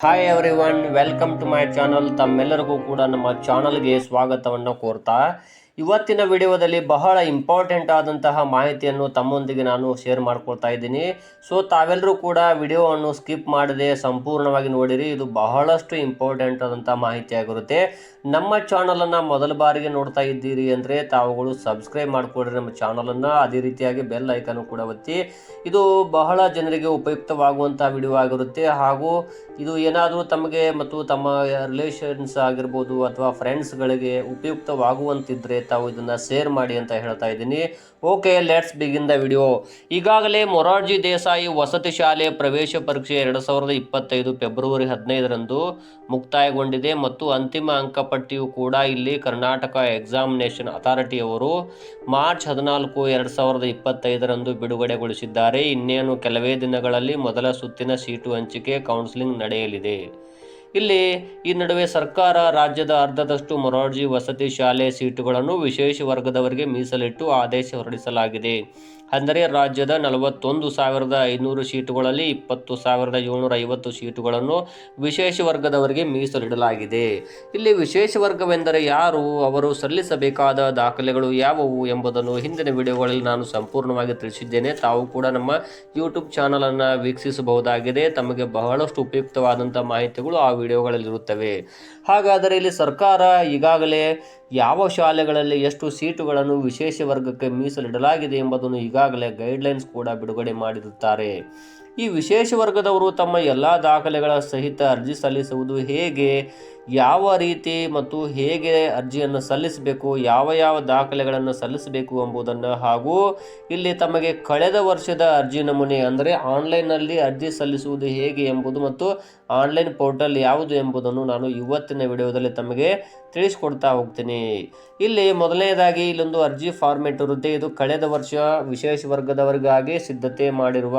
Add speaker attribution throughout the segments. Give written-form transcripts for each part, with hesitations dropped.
Speaker 1: Hi everyone, welcome to my channel. ತಮ್ಮೆಲ್ಲರಿಗೂ ಕೂಡ ನಮ್ಮ ಚಾನಲ್ಗೆ ಸ್ವಾಗತವನ್ನು ಕೋರ್ತಾ ಇವತ್ತಿನ ವಿಡಿಯೋದಲ್ಲಿ ಬಹಳ ಇಂಪಾರ್ಟೆಂಟ್ ಆದಂತಹ ಮಾಹಿತಿಯನ್ನು ತಮ್ಮೊಂದಿಗೆ ನಾನು ಶೇರ್ ಮಾಡ್ಕೊಳ್ತಾ ಇದ್ದೀನಿ. ಸೊ ತಾವೆಲ್ಲರೂ ಕೂಡ ವಿಡಿಯೋವನ್ನು ಸ್ಕಿಪ್ ಮಾಡದೆ ಸಂಪೂರ್ಣವಾಗಿ ನೋಡಿರಿ. ಇದು ಬಹಳಷ್ಟು ಇಂಪಾರ್ಟೆಂಟ್ ಆದಂತಹ ಮಾಹಿತಿ ಆಗಿರುತ್ತೆ. ನಮ್ಮ ಚಾನಲನ್ನು ಮೊದಲ ಬಾರಿಗೆ ನೋಡ್ತಾ ಇದ್ದೀರಿ ಅಂದರೆ ತಾವುಗಳು ಸಬ್ಸ್ಕ್ರೈಬ್ ಮಾಡಿಕೊಡ್ರಿ ನಮ್ಮ ಚಾನಲನ್ನು. ಅದೇ ರೀತಿಯಾಗಿ ಬೆಲ್ ಐಕನ್ ಕೂಡ ಒತ್ತಿ. ಇದು ಬಹಳ ಜನರಿಗೆ ಉಪಯುಕ್ತವಾಗುವಂಥ ವಿಡಿಯೋ ಆಗಿರುತ್ತೆ. ಹಾಗೂ ಇದು ಏನಾದರೂ ತಮಗೆ ಮತ್ತು ತಮ್ಮ ರಿಲೇಷನ್ಸ್ ಆಗಿರ್ಬೋದು ಅಥವಾ ಫ್ರೆಂಡ್ಸ್ಗಳಿಗೆ ಉಪಯುಕ್ತವಾಗುವಂತಿದ್ರೆ ತಾವು ಇದನ್ನು ಶೇರ್ ಮಾಡಿ ಅಂತ ಹೇಳ್ತಾ ಇದ್ದೀನಿ. Okay, let's begin the video. ಈಗಾಗಲೇ ಮೊರಾರ್ಜಿ ದೇಸಾಯಿ ವಸತಿ ಶಾಲೆ ಪ್ರವೇಶ ಪರೀಕ್ಷೆ 2025 ಫೆಬ್ರವರಿ 15ರಂದು ಮುಕ್ತಾಯಗೊಂಡಿದೆ ಮತ್ತು ಅಂತಿಮ ಅಂಕಪಟ್ಟಿಯು ಕೂಡ ಇಲ್ಲಿ ಕರ್ನಾಟಕ ಎಕ್ಸಾಮಿನೇಷನ್ ಅಥಾರಿಟಿಯವರು ಮಾರ್ಚ್ 14, 2025ರಂದು ಬಿಡುಗಡೆಗೊಳಿಸಿದ್ದಾರೆ. ಇನ್ನೇನು ಕೆಲವೇ ದಿನಗಳಲ್ಲಿ ಮೊದಲ ಸುತ್ತಿನ ಸೀಟು ಹಂಚಿಕೆ ಕೌನ್ಸಿಲಿಂಗ್ ನಡೆಯಲಿದೆ. ಇಲ್ಲಿ ಈ ನಡುವೆ ಸರ್ಕಾರ ರಾಜ್ಯದ ಅರ್ಧದಷ್ಟು ಮೊರಾರ್ಜಿ ವಸತಿ ಶಾಲೆ ಸೀಟುಗಳನ್ನು ವಿಶೇಷ ವರ್ಗದವರಿಗೆ ಮೀಸಲಿಟ್ಟು ಆದೇಶ ಹೊರಡಿಸಲಾಗಿದೆ. ಅಂದರೆ ರಾಜ್ಯದ 41,500 ಸೀಟುಗಳಲ್ಲಿ 20,750 ಸೀಟುಗಳನ್ನು ವಿಶೇಷ ವರ್ಗದವರಿಗೆ ಮೀಸಲಿಡಲಾಗಿದೆ. ಇಲ್ಲಿ ವಿಶೇಷ ವರ್ಗವೆಂದರೆ ಯಾರು, ಅವರು ಸಲ್ಲಿಸಬೇಕಾದ ದಾಖಲೆಗಳು ಯಾವುವು ಎಂಬುದನ್ನು ಹಿಂದಿನ ವಿಡಿಯೋಗಳಲ್ಲಿ ನಾನು ಸಂಪೂರ್ಣವಾಗಿ ತಿಳಿಸಿದ್ದೇನೆ. ತಾವು ಕೂಡ ನಮ್ಮ ಯೂಟ್ಯೂಬ್ ಚಾನಲನ್ನು ವೀಕ್ಷಿಸಬಹುದಾಗಿದೆ. ತಮಗೆ ಬಹಳಷ್ಟು ಉಪಯುಕ್ತವಾದಂಥ ಮಾಹಿತಿಗಳು ಆ ವಿಡಿಯೋಗಳಲ್ಲಿರುತ್ತವೆ. ಹಾಗಾದರೆ ಇಲ್ಲಿ ಸರ್ಕಾರ ಈಗಾಗಲೇ ಯಾವ ಶಾಲೆಗಳಲ್ಲಿ ಎಷ್ಟು ಸೀಟುಗಳನ್ನು ವಿಶೇಷ ವರ್ಗಕ್ಕೆ ಮೀಸಲಿಡಲಾಗಿದೆ ಎಂಬುದನ್ನು ಈಗಾಗಲೇ ಗೈಡ್ಲೈನ್ಸ್ ಕೂಡ ಬಿಡುಗಡೆ ಮಾಡಿರುತ್ತಾರೆ. ಈ ವಿಶೇಷ ವರ್ಗದವರು ತಮ್ಮ ಎಲ್ಲ ದಾಖಲೆಗಳ ಸಹಿತ ಅರ್ಜಿ ಸಲ್ಲಿಸುವುದು ಹೇಗೆ, ಯಾವ ರೀತಿ ಮತ್ತು ಹೇಗೆ ಅರ್ಜಿಯನ್ನು ಸಲ್ಲಿಸಬೇಕು, ಯಾವ ದಾಖಲೆಗಳನ್ನು ಸಲ್ಲಿಸಬೇಕು ಎಂಬುದನ್ನು, ಹಾಗೂ ಇಲ್ಲಿ ತಮಗೆ ಕಳೆದ ವರ್ಷದ ಅರ್ಜಿ ನಮೂನೆ ಅಂದರೆ ಆನ್ಲೈನ್ನಲ್ಲಿ ಅರ್ಜಿ ಸಲ್ಲಿಸುವುದು ಹೇಗೆ ಎಂಬುದು ಮತ್ತು ಆನ್ಲೈನ್ ಪೋರ್ಟಲ್ ಯಾವುದು ಎಂಬುದನ್ನು ನಾನು ಇವತ್ತಿನ ವಿಡಿಯೋದಲ್ಲಿ ತಮಗೆ ತಿಳಿಸ್ಕೊಡ್ತಾ ಹೋಗ್ತೀನಿ. ಇಲ್ಲಿ ಮೊದಲನೇದಾಗಿ ಇಲ್ಲೊಂದು ಅರ್ಜಿ ಫಾರ್ಮೆಟ್ ಇರುತ್ತೆ. ಇದು ಕಳೆದ ವರ್ಷ ವಿಶೇಷ ವರ್ಗದವರಿಗಾಗಿ ಸಿದ್ಧತೆ ಮಾಡಿರುವ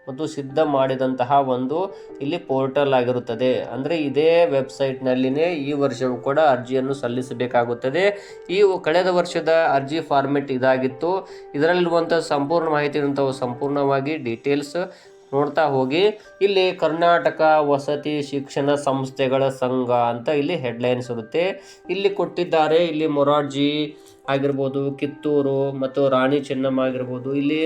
Speaker 1: ಮತ್ತು ಸಿದ್ಧ ಮಾಡಿದಂತಹ ಒಂದು ಇಲ್ಲಿ ಪೋರ್ಟಲ್ ಆಗಿರುತ್ತದೆ. ಅಂದರೆ ಇದೇ ವೆಬ್ಸೈಟ್ನಲ್ಲಿನೇ ಈ ವರ್ಷವೂ ಕೂಡ ಅರ್ಜಿಯನ್ನು ಸಲ್ಲಿಸಬೇಕಾಗುತ್ತದೆ. ಈ ಕಳೆದ ವರ್ಷದ ಅರ್ಜಿ ಫಾರ್ಮೆಟ್ ಇದಾಗಿತ್ತು. ಇದರಲ್ಲಿರುವಂಥ ಸಂಪೂರ್ಣ ಮಾಹಿತಿ ಸಂಪೂರ್ಣವಾಗಿ ಡೀಟೇಲ್ಸ್ ನೋಡ್ತಾ ಹೋಗಿ. ಇಲ್ಲಿ ಕರ್ನಾಟಕ ವಸತಿ ಶಿಕ್ಷಣ ಸಂಸ್ಥೆಗಳ ಸಂಘ ಅಂತ ಇಲ್ಲಿ ಹೆಡ್ಲೈನ್ಸ್ ಇರುತ್ತೆ. ಇಲ್ಲಿ ಕೊಟ್ಟಿದ್ದಾರೆ. ಇಲ್ಲಿ ಮೊರಾರ್ಜಿ ಆಗಿರ್ಬೋದು, ಕಿತ್ತೂರು ಮತ್ತು ರಾಣಿ ಚೆನ್ನಮ್ಮ ಆಗಿರ್ಬೋದು, ಇಲ್ಲಿ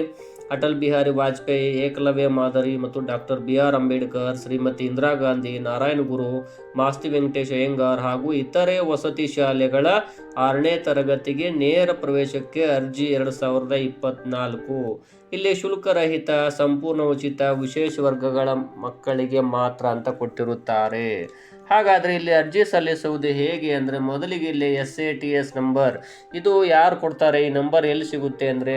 Speaker 1: ಅಟಲ್ ಬಿಹಾರಿ ವಾಜಪೇಯಿ, ಏಕಲವ್ಯ ಮಾದರಿ ಮತ್ತು ಡಾಕ್ಟರ್ BR ಅಂಬೇಡ್ಕರ್, ಶ್ರೀಮತಿ ಇಂದಿರಾ ಗಾಂಧಿ, ನಾರಾಯಣ ಗುರು, ಮಾಸ್ತಿ ವೆಂಕಟೇಶ್ ಅಯ್ಯಂಗಾರ್ ಹಾಗೂ ಇತರೆ ವಸತಿ ಶಾಲೆಗಳ 6ನೇ ತರಗತಿಗೆ ನೇರ ಪ್ರವೇಶಕ್ಕೆ ಅರ್ಜಿ 2024. ಇಲ್ಲಿ ಶುಲ್ಕರಹಿತ, ಸಂಪೂರ್ಣ ಉಚಿತ, ವಿಶೇಷ ವರ್ಗಗಳ ಮಕ್ಕಳಿಗೆ ಮಾತ್ರ ಅಂತ ಕೊಟ್ಟಿರುತ್ತಾರೆ. ಹಾಗಾದರೆ ಇಲ್ಲಿ ಅರ್ಜಿ ಸಲ್ಲಿಸುವುದು ಹೇಗೆ ಅಂದರೆ ಮೊದಲಿಗೆ ಇಲ್ಲಿ SATS ನಂಬರ್, ಇದು ಯಾರು ಕೊಡ್ತಾರೆ, ಈ ನಂಬರ್ ಎಲ್ಲಿ ಸಿಗುತ್ತೆ ಅಂದರೆ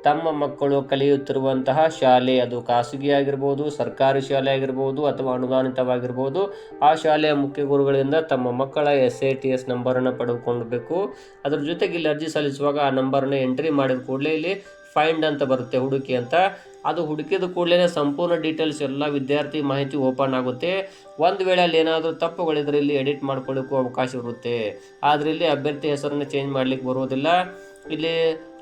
Speaker 1: ತಮ್ಮ ಮಕ್ಕಳು ಕಲಿಯುತ್ತಿರುವಂತಹ ಶಾಲೆ, ಅದು ಖಾಸಗಿ ಆಗಿರ್ಬೋದು, ಸರ್ಕಾರಿ ಶಾಲೆ ಆಗಿರ್ಬೋದು ಅಥವಾ ಅನುದಾನಿತವಾಗಿರ್ಬೋದು, ಆ ಶಾಲೆಯ ಮುಖ್ಯ ಗುರುಗಳಿಂದ ತಮ್ಮ ಮಕ್ಕಳ SATS ನಂಬರನ್ನು ಪಡೆದುಕೊಳ್ಳಬೇಕು. ಅದ್ರ ಜೊತೆಗೆ ಇಲ್ಲಿ ಅರ್ಜಿ ಸಲ್ಲಿಸುವಾಗ ಆ ನಂಬರನ್ನು ಎಂಟ್ರಿ ಮಾಡಿದ ಕೂಡಲೇ ಇಲ್ಲಿ ಫೈಂಡ್ ಅಂತ ಬರುತ್ತೆ, ಹುಡುಕಿ ಅಂತ. ಅದು ಹುಡುಕಿದ ಕೂಡಲೇ ಸಂಪೂರ್ಣ ಡೀಟೇಲ್ಸ್ ಎಲ್ಲ ವಿದ್ಯಾರ್ಥಿ ಮಾಹಿತಿ ಓಪನ್ ಆಗುತ್ತೆ. ಒಂದು ವೇಳೆ ಅಲ್ಲಿ ಏನಾದರೂ ತಪ್ಪುಗಳಿದ್ರೆ ಇಲ್ಲಿ ಎಡಿಟ್ ಮಾಡ್ಕೊಳ್ಳಿಕ್ಕೂ ಅವಕಾಶ ಇರುತ್ತೆ. ಆದರೆ ಇಲ್ಲಿ ಅಭ್ಯರ್ಥಿ ಹೆಸರನ್ನು ಚೇಂಜ್ ಮಾಡಲಿಕ್ಕೆ ಬರೋದಿಲ್ಲ. ಇಲ್ಲಿ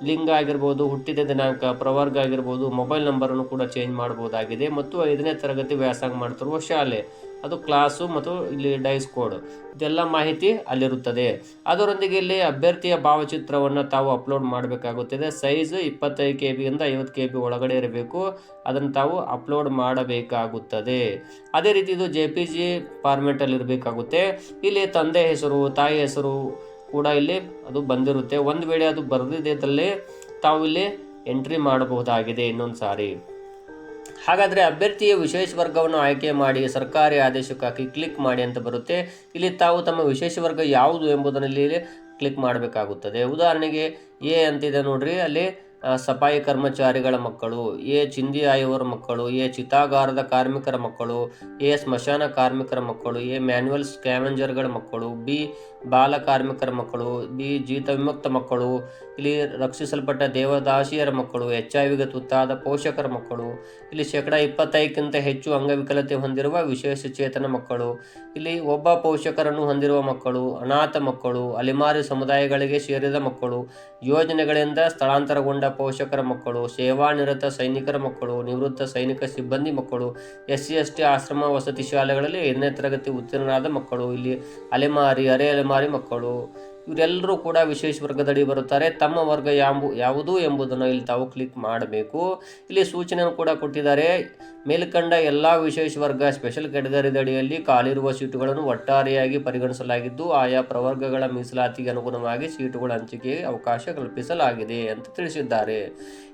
Speaker 1: ಲಿಂಗ ಆಗಿರ್ಬೋದು, ಹುಟ್ಟಿದ ದಿನಾಂಕ, ಪ್ರವರ್ಗ ಆಗಿರ್ಬೋದು, ಮೊಬೈಲ್ ನಂಬರನ್ನು ಕೂಡ ಚೇಂಜ್ ಮಾಡ್ಬೋದಾಗಿದೆ. ಮತ್ತು 5ನೇ ತರಗತಿ ವ್ಯಾಸಂಗ ಮಾಡ್ತಿರುವ ಶಾಲೆ, ಅದು ಕ್ಲಾಸು ಮತ್ತು ಇಲ್ಲಿ ಡೈಸ್ ಕೋಡ್, ಇದೆಲ್ಲ ಮಾಹಿತಿ ಅಲ್ಲಿರುತ್ತದೆ. ಅದರೊಂದಿಗೆ ಇಲ್ಲಿ ಅಭ್ಯರ್ಥಿಯ ಭಾವಚಿತ್ರವನ್ನು ತಾವು ಅಪ್ಲೋಡ್ ಮಾಡಬೇಕಾಗುತ್ತದೆ. ಸೈಜ್ 25 KB ಇಂದ 50 KB ಒಳಗಡೆ ಇರಬೇಕು. ಅದನ್ನು ತಾವು ಅಪ್ಲೋಡ್ ಮಾಡಬೇಕಾಗುತ್ತದೆ. ಅದೇ ರೀತಿ ಇದು JPG ಫಾರ್ಮೆಟಲ್ಲಿ ಇರಬೇಕಾಗುತ್ತೆ. ಇಲ್ಲಿ ತಂದೆ ಹೆಸರು, ತಾಯಿ ಹೆಸರು ಕೂಡ ಇಲ್ಲಿ ಅದು ಬಂದಿರುತ್ತೆ. ಒಂದು ವೇಳೆ ಅದು ಬರೆದಿದ್ದಲ್ಲಿ ತಾವು ಇಲ್ಲಿ ಎಂಟ್ರಿ ಮಾಡಬಹುದಾಗಿದೆ ಇನ್ನೊಂದು ಸಾರಿ. ಹಾಗಾದರೆ ಅಭ್ಯರ್ಥಿಯ ವಿಶೇಷ ವರ್ಗವನ್ನು ಆಯ್ಕೆ ಮಾಡಿ ಸರ್ಕಾರಿ ಆದೇಶಕ್ಕೆ ಹಾಕಿ ಕ್ಲಿಕ್ ಮಾಡಿ ಅಂತ ಬರುತ್ತೆ. ಇಲ್ಲಿ ತಾವು ತಮ್ಮ ವಿಶೇಷ ವರ್ಗ ಯಾವುದು ಎಂಬುದರಲ್ಲಿ ಕ್ಲಿಕ್ ಮಾಡಬೇಕಾಗುತ್ತದೆ. ಉದಾಹರಣೆಗೆ A ಅಂತಿದೆ ನೋಡ್ರಿ, ಅಲ್ಲಿ ಸಫಾಯಿ ಕರ್ಮಚಾರಿಗಳ ಮಕ್ಕಳು, A ಚಿಂದಿ ಆಯುವರ ಮಕ್ಕಳು, A ಚಿತಾಗಾರದ ಕಾರ್ಮಿಕರ ಮಕ್ಕಳು, A ಸ್ಮಶಾನ ಕಾರ್ಮಿಕರ ಮಕ್ಕಳು, A ಮ್ಯಾನ್ಯುವಲ್ ಸ್ಕ್ಯಾವೆಂಜರ್ಗಳ ಮಕ್ಕಳು, B ಬಾಲ ಕಾರ್ಮಿಕರ ಮಕ್ಕಳು, B ಜೀತ ವಿಮುಕ್ತ ಮಕ್ಕಳು, ಇಲ್ಲಿ ರಕ್ಷಿಸಲ್ಪಟ್ಟ ದೇವದಾಸಿಯರ ಮಕ್ಕಳು, HIV ತುತ್ತಾದ ಪೋಷಕರ ಮಕ್ಕಳು, ಇಲ್ಲಿ 25%ಕ್ಕಿಂತ ಹೆಚ್ಚು ಅಂಗವಿಕಲತೆ ಹೊಂದಿರುವ ವಿಶೇಷ ಚೇತನ ಮಕ್ಕಳು, ಇಲ್ಲಿ ಒಬ್ಬ ಪೋಷಕರನ್ನು ಹೊಂದಿರುವ ಮಕ್ಕಳು, ಅನಾಥ ಮಕ್ಕಳು, ಅಲೆಮಾರಿ ಸಮುದಾಯಗಳಿಗೆ ಸೇರಿದ ಮಕ್ಕಳು, ಯೋಜನೆಗಳಿಂದ ಸ್ಥಳಾಂತರಗೊಂಡ ಪೋಷಕರ ಮಕ್ಕಳು, ಸೇವಾನಿರತ ಸೈನಿಕರ ಮಕ್ಕಳು, ನಿವೃತ್ತ ಸೈನಿಕ ಸಿಬ್ಬಂದಿ ಮಕ್ಕಳು, SC/ST ಆಶ್ರಮ ವಸತಿ ಶಾಲೆಗಳಲ್ಲಿ 5ನೇ ತರಗತಿ ಉತ್ತೀರ್ಣರಾದ ಮಕ್ಕಳು, ಇಲ್ಲಿ ಅಲೆಮಾರಿ ಅರೆ ಅಲೆಮಾರಿ ಮಕ್ಕಳು ಇವರೆಲ್ಲರೂ ಕೂಡ ವಿಶೇಷ ವರ್ಗದಡಿ ಬರುತ್ತಾರೆ. ತಮ್ಮ ವರ್ಗ ಯಾವುದು ಎಂಬುದನ್ನು ಇಲ್ಲಿ ತಾವು ಕ್ಲಿಕ್ ಮಾಡಬೇಕು. ಇಲ್ಲಿ ಸೂಚನೆಯನ್ನು ಕೂಡ ಕೊಟ್ಟಿದ್ದಾರೆ. ಮೇಲ್ಕಂಡ ಎಲ್ಲ ವಿಶೇಷ ವರ್ಗ ಸ್ಪೆಷಲ್ ಕ್ಯಾಟಗರಿ ಅಡಿಯಲ್ಲಿ ಖಾಲಿರುವ ಸೀಟುಗಳನ್ನು ಒಟ್ಟಾರೆಯಾಗಿ ಪರಿಗಣಿಸಲಾಗಿದ್ದು ಆಯಾ ಪ್ರವರ್ಗಗಳ ಮೀಸಲಾತಿಗೆ ಅನುಗುಣವಾಗಿ ಸೀಟುಗಳ ಹಂಚಿಕೆಗೆ ಅವಕಾಶ ಕಲ್ಪಿಸಲಾಗಿದೆ ಅಂತ ತಿಳಿಸಿದ್ದಾರೆ.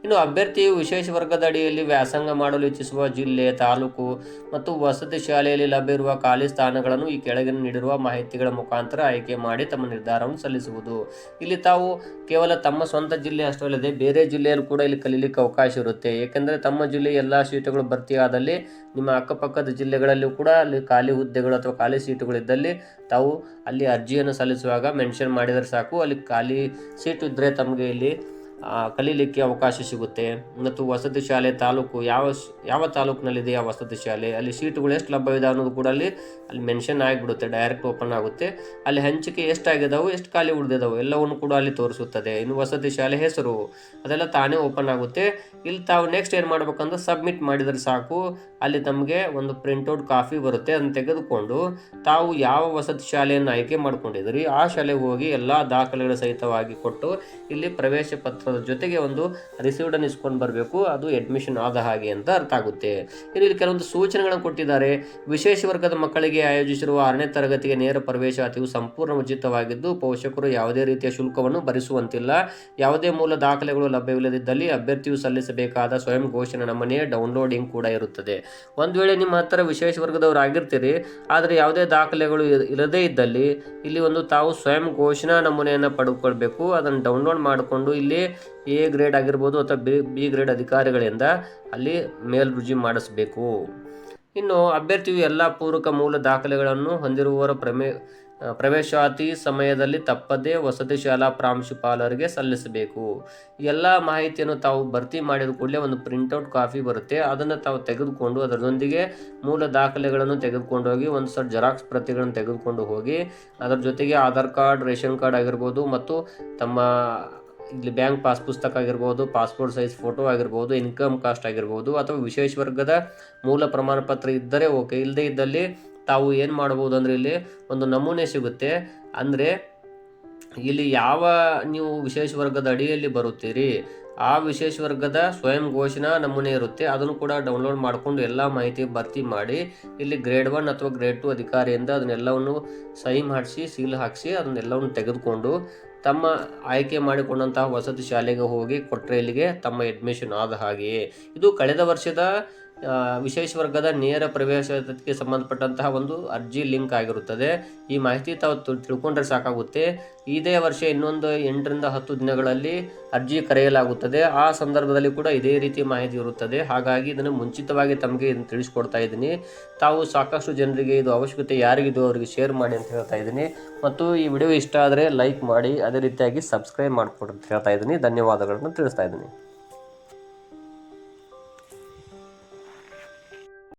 Speaker 1: ಇನ್ನು ಅಭ್ಯರ್ಥಿಯು ವಿಶೇಷ ವರ್ಗದ ಅಡಿಯಲ್ಲಿ ವ್ಯಾಸಂಗ ಮಾಡಲು ಇಚ್ಛಿಸುವ ಜಿಲ್ಲೆ, ತಾಲೂಕು ಮತ್ತು ವಸತಿ ಶಾಲೆಯಲ್ಲಿ ಲಭ್ಯವಿರುವ ಖಾಲಿ ಸ್ಥಾನಗಳನ್ನು ಈ ಕೆಳಗಿನ ನೀಡಿರುವ ಮಾಹಿತಿಗಳ ಮುಖಾಂತರ ಆಯ್ಕೆ ಮಾಡಿ ತಮ್ಮ ನಿರ್ಧಾರವನ್ನು ಸಲ್ಲಿಸುವುದು. ಇಲ್ಲಿ ತಾವು ಕೇವಲ ತಮ್ಮ ಸ್ವಂತ ಜಿಲ್ಲೆ ಅಷ್ಟೇ ಅಲ್ಲದೆ ಬೇರೆ ಜಿಲ್ಲೆಯಲ್ಲಿ ಕೂಡ ಇಲ್ಲಿ ಕಲೀಲಿಕ್ಕೆ ಅವಕಾಶ ಇರುತ್ತೆ. ಏಕೆಂದರೆ ತಮ್ಮ ಜಿಲ್ಲೆ ಎಲ್ಲ ಸೀಟುಗಳು ಭರ್ತಿಯಾದಲ್ಲಿ ನಿಮ್ಮ ಅಕ್ಕಪಕ್ಕದ ಜಿಲ್ಲೆಗಳಲ್ಲೂ ಕೂಡ ಅಲ್ಲಿ ಖಾಲಿ ಹುದ್ದೆಗಳು ಅಥವಾ ಖಾಲಿ ಸೀಟುಗಳಿದ್ದಲ್ಲಿ ತಾವು ಅಲ್ಲಿ ಅರ್ಜಿಯನ್ನು ಸಲ್ಲಿಸುವಾಗ ಮೆನ್ಷನ್ ಮಾಡಿದರೆ ಸಾಕು. ಅಲ್ಲಿ ಖಾಲಿ ಸೀಟು ಇದ್ದರೆ ತಮಗೆ ಇಲ್ಲಿ ಕಲೀಲಿಕ್ಕೆ ಅವಕಾಶ ಸಿಗುತ್ತೆ. ಮತ್ತು ವಸತಿ ಶಾಲೆ ತಾಲೂಕು ಯಾವ ತಾಲೂಕಿನಲ್ಲಿದೆ ಆ ವಸತಿ ಶಾಲೆ, ಅಲ್ಲಿ ಸೀಟುಗಳು ಎಷ್ಟು ಲಭ್ಯವಿದೆ ಅನ್ನೋದು ಕೂಡ ಅಲ್ಲಿ ಮೆನ್ಷನ್ ಆಗಿಬಿಡುತ್ತೆ. ಡೈರೆಕ್ಟ್ ಓಪನ್ ಆಗುತ್ತೆ. ಅಲ್ಲಿ ಹಂಚಿಕೆ ಎಷ್ಟಾಗಿದ್ದಾವೆ, ಎಷ್ಟು ಖಾಲಿ ಉಳಿದಿದ್ದಾವೆ ಎಲ್ಲವನ್ನು ಕೂಡ ಅಲ್ಲಿ ತೋರಿಸುತ್ತದೆ. ಇನ್ನು ವಸತಿ ಶಾಲೆ ಹೆಸರು ಅದೆಲ್ಲ ತಾನೇ ಓಪನ್ ಆಗುತ್ತೆ. ಇಲ್ಲಿ ತಾವು ನೆಕ್ಸ್ಟ್ ಏನು ಮಾಡ್ಬೇಕಂದ್ರೆ ಸಬ್ಮಿಟ್ ಮಾಡಿದರೆ ಸಾಕು. ಅಲ್ಲಿ ತಮಗೆ ಒಂದು ಪ್ರಿಂಟ್ಔಟ್ ಕಾಪಿ ಬರುತ್ತೆ. ಅದನ್ನು ತೆಗೆದುಕೊಂಡು ತಾವು ಯಾವ ವಸತಿ ಶಾಲೆಯನ್ನು ಆಯ್ಕೆ ಮಾಡ್ಕೊಂಡಿದ್ರಿ ಆ ಶಾಲೆಗೆ ಹೋಗಿ ಎಲ್ಲ ದಾಖಲೆಗಳ ಸಹಿತವಾಗಿ ಕೊಟ್ಟು ಇಲ್ಲಿ ಪ್ರವೇಶ ಪತ್ರದ ಜೊತೆಗೆ ಒಂದು ರಿಸೀವ್ಡನ್ನು ಇಸ್ಕೊಂಡು ಬರಬೇಕು. ಅದು ಅಡ್ಮಿಷನ್ ಆದ ಹಾಗೆ ಅಂತ ಅರ್ಥ ಆಗುತ್ತೆ. ಇನ್ನು ಇಲ್ಲಿ ಕೆಲವೊಂದು ಸೂಚನೆಗಳನ್ನು ಕೊಟ್ಟಿದ್ದಾರೆ. ವಿಶೇಷ ವರ್ಗದ ಮಕ್ಕಳಿಗೆ ಆಯೋಜಿಸಿರುವ 6ನೇ ತರಗತಿಗೆ ನೇರ ಪ್ರವೇಶಾತಿಯು ಸಂಪೂರ್ಣ ಉಚಿತವಾಗಿದ್ದು ಪೋಷಕರು ಯಾವುದೇ ರೀತಿಯ ಶುಲ್ಕವನ್ನು ಭರಿಸುವಂತಿಲ್ಲ. ಯಾವುದೇ ಮೂಲ ದಾಖಲೆಗಳು ಲಭ್ಯವಿಲ್ಲದಿದ್ದಲ್ಲಿ ಅಭ್ಯರ್ಥಿಯು ಸಲ್ಲಿಸಬೇಕಾದ ಸ್ವಯಂ ಘೋಷಣಾ ನಮೂನೆಯ ಡೌನ್ಲೋಡಿಂಗ್ ಕೂಡ ಇರುತ್ತದೆ. ಒಂದು ವೇಳೆ ನಿಮ್ಮ ಹತ್ತಿರ ವಿಶೇಷ ವರ್ಗದವರು ಆಗಿರ್ತೀರಿ ಆದರೆ ಯಾವುದೇ ದಾಖಲೆಗಳು ಇಲ್ಲದೇ ಇದ್ದಲ್ಲಿ ಇಲ್ಲಿ ಒಂದು ತಾವು ಸ್ವಯಂ ಘೋಷಣಾ ನಮೂನೆಯನ್ನು ಪಡೆದುಕೊಳ್ಬೇಕು. ಅದನ್ನು ಡೌನ್ಲೋಡ್ ಮಾಡಿಕೊಂಡು ಇಲ್ಲಿ A ಗ್ರೇಡ್ ಆಗಿರ್ಬೋದು ಅಥವಾ B ಗ್ರೇಡ್ ಅಧಿಕಾರಿಗಳಿಂದ ಅಲ್ಲಿ ಮೇಲ್ರುಜು ಮಾಡಿಸಬೇಕು. ಇನ್ನು ಅಭ್ಯರ್ಥಿಯು ಎಲ್ಲ ಪೂರಕ ಮೂಲ ದಾಖಲೆಗಳನ್ನು ಹೊಂದಿರುವವರ ಪ್ರವೇಶಾತಿ ಸಮಯದಲ್ಲಿ ತಪ್ಪದೇ ವಸತಿ ಶಾಲಾ ಪ್ರಾಂಶುಪಾಲರಿಗೆ ಸಲ್ಲಿಸಬೇಕು. ಎಲ್ಲ ಮಾಹಿತಿಯನ್ನು ತಾವು ಭರ್ತಿ ಮಾಡಿದ ಕೂಡಲೇ ಒಂದು ಪ್ರಿಂಟ್ಔಟ್ ಕಾಪಿ ಬರುತ್ತೆ. ಅದನ್ನು ತಾವು ತೆಗೆದುಕೊಂಡು ಅದರೊಂದಿಗೆ ಮೂಲ ದಾಖಲೆಗಳನ್ನು ತೆಗೆದುಕೊಂಡು ಹೋಗಿ ಒಂದು ಸಲ ಜೆರಾಕ್ಸ್ ಪ್ರತಿಗಳನ್ನು ತೆಗೆದುಕೊಂಡು ಹೋಗಿ ಅದರ ಜೊತೆಗೆ ಆಧಾರ್ ಕಾರ್ಡ್, ರೇಷನ್ ಕಾರ್ಡ್ ಆಗಿರ್ಬೋದು ಮತ್ತು ತಮ್ಮ ಇಲ್ಲಿ ಬ್ಯಾಂಕ್ ಪಾಸ್ ಪುಸ್ತಕ ಆಗಿರ್ಬೋದು, ಪಾಸ್ಪೋರ್ಟ್ ಸೈಜ್ ಫೋಟೋ ಆಗಿರ್ಬೋದು, ಇನ್ಕಮ್ ಕಾಸ್ಟ್ ಆಗಿರ್ಬೋದು ಅಥವಾ ವಿಶೇಷ ವರ್ಗದ ಮೂಲ ಪ್ರಮಾಣ ಪತ್ರ ಇದ್ದರೆ ಓಕೆ. ಇಲ್ಲದೇ ಇದ್ದಲ್ಲಿ ತಾವು ಏನು ಮಾಡ್ಬೋದು ಅಂದರೆ ಇಲ್ಲಿ ಒಂದು ನಮೂನೆ ಸಿಗುತ್ತೆ. ಅಂದರೆ ಇಲ್ಲಿ ಯಾವ ನೀವು ವಿಶೇಷ ವರ್ಗದ ಅಡಿಯಲ್ಲಿ ಬರುತ್ತೀರಿ ಆ ವಿಶೇಷ ವರ್ಗದ ಸ್ವಯಂ ಘೋಷಣಾ ನಮೂನೆ ಇರುತ್ತೆ. ಅದನ್ನು ಕೂಡ ಡೌನ್ಲೋಡ್ ಮಾಡಿಕೊಂಡು ಎಲ್ಲ ಮಾಹಿತಿ ಭರ್ತಿ ಮಾಡಿ ಇಲ್ಲಿ ಗ್ರೇಡ್ 1 ಅಥವಾ ಗ್ರೇಡ್ 2 ಅಧಿಕಾರಿಯಿಂದ ಅದನ್ನೆಲ್ಲವನ್ನು ಸಹಿ ಮಾಡಿಸಿ ಸೀಲ್ ಹಾಕಿಸಿ ಅದನ್ನೆಲ್ಲವನ್ನು ತೆಗೆದುಕೊಂಡು ತಮ್ಮ ಆಯ್ಕೆ ಮಾಡಿಕೊಂಡಂತಹ ವಸತಿ ಶಾಲೆಗೆ ಹೋಗಿ ಕೊಟ್ಟರೆ ಇಲ್ಲಿಗೆ ತಮ್ಮ ಅಡ್ಮಿಷನ್ ಆದ ಹಾಗೆಯೇ. ಇದು ಕಳೆದ ವರ್ಷದ ವಿಶೇಷ ವರ್ಗದ ನೇರ ಪ್ರವೇಶಕ್ಕೆ ಸಂಬಂಧಪಟ್ಟಂತಹ ಒಂದು ಅರ್ಜಿ ಲಿಂಕ್ ಆಗಿರುತ್ತದೆ. ಈ ಮಾಹಿತಿ ತಾವು ತಿಳ್ಕೊಂಡ್ರೆ ಸಾಕಾಗುತ್ತೆ. ಇದೇ ವರ್ಷ ಇನ್ನೊಂದು 8 ರಿಂದ 10 ದಿನಗಳಲ್ಲಿ ಅರ್ಜಿ ಕರೆಯಲಾಗುತ್ತದೆ. ಆ ಸಂದರ್ಭದಲ್ಲಿ ಕೂಡ ಇದೇ ರೀತಿ ಮಾಹಿತಿ ಇರುತ್ತದೆ. ಹಾಗಾಗಿ ಇದನ್ನು ಮುಂಚಿತವಾಗಿ ತಮಗೆ ಇದನ್ನು ತಿಳಿಸ್ಕೊಡ್ತಾ ಇದ್ದೀನಿ. ತಾವು ಸಾಕಷ್ಟು ಜನರಿಗೆ ಇದು ಅವಶ್ಯಕತೆ ಯಾರಿಗಿದು ಅವರಿಗೆ ಶೇರ್ ಮಾಡಿ ಅಂತ ಹೇಳ್ತಾ ಇದ್ದೀನಿ. ಮತ್ತು ಈ ವಿಡಿಯೋ ಇಷ್ಟ ಆದರೆ ಲೈಕ್ ಮಾಡಿ, ಅದೇ ರೀತಿಯಾಗಿ ಸಬ್ಸ್ಕ್ರೈಬ್ ಮಾಡಿಕೊಡಿ ಅಂತ ಹೇಳ್ತಾ ಇದ್ದೀನಿ. ಧನ್ಯವಾದಗಳನ್ನು ತಿಳಿಸ್ತಾ ಇದ್ದೀನಿ.